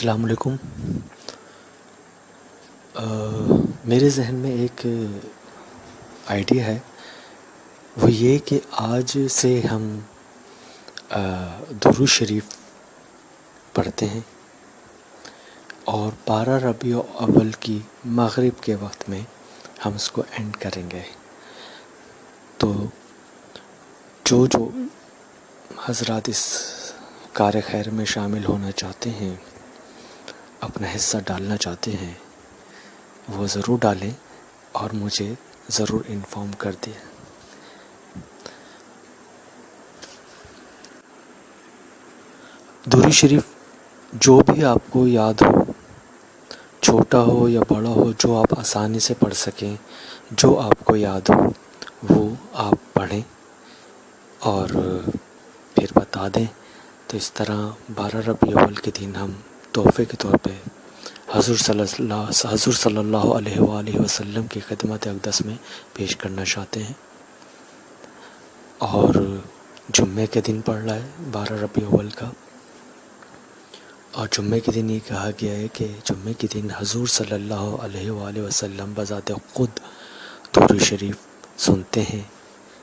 السلام علیکم۔ میرے ذہن میں ایک آئیڈیا ہے، وہ یہ کہ آج سے ہم درود شریف پڑھتے ہیں اور 12 ربیع الاول کی مغرب کے وقت میں ہم اس کو اینڈ کریں گے۔ تو جو حضرات اس کار خیر میں شامل ہونا چاہتے ہیں، اپنا حصہ ڈالنا چاہتے ہیں، وہ ضرور ڈالیں اور مجھے ضرور انفارم کر دیں۔ درود شریف جو بھی آپ کو یاد ہو، چھوٹا ہو یا بڑا ہو، جو آپ آسانی سے پڑھ سکیں، جو آپ کو یاد ہو وہ آپ پڑھیں اور پھر بتا دیں۔ تو اس طرح 12 ربیع الاول کے دن ہم تحفے کے طور پہ حضور صلی اللہ علیہ وآلہ وسلم کی خدمت اقدس میں پیش کرنا چاہتے ہیں۔ اور جمعے کے دن پڑھ رہا ہے 12 ربیع الاول کا، اور جمعے کے دن یہ کہا گیا ہے کہ جمعے کے دن حضور صلی اللہ علیہ وآلہ وسلم بذات خود درود شریف سنتے ہیں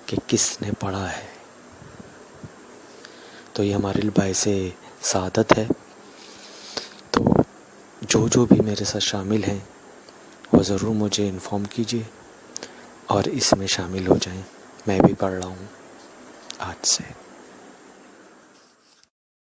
کہ کس نے پڑھا ہے۔ تو یہ ہمارے لیے باعث سعادت ہے۔ تو جو بھی میرے ساتھ شامل ہیں وہ ضرور مجھے انفارم کیجیے اور اس میں شامل ہو جائیں۔ میں بھی پڑھ رہا ہوں آج سے۔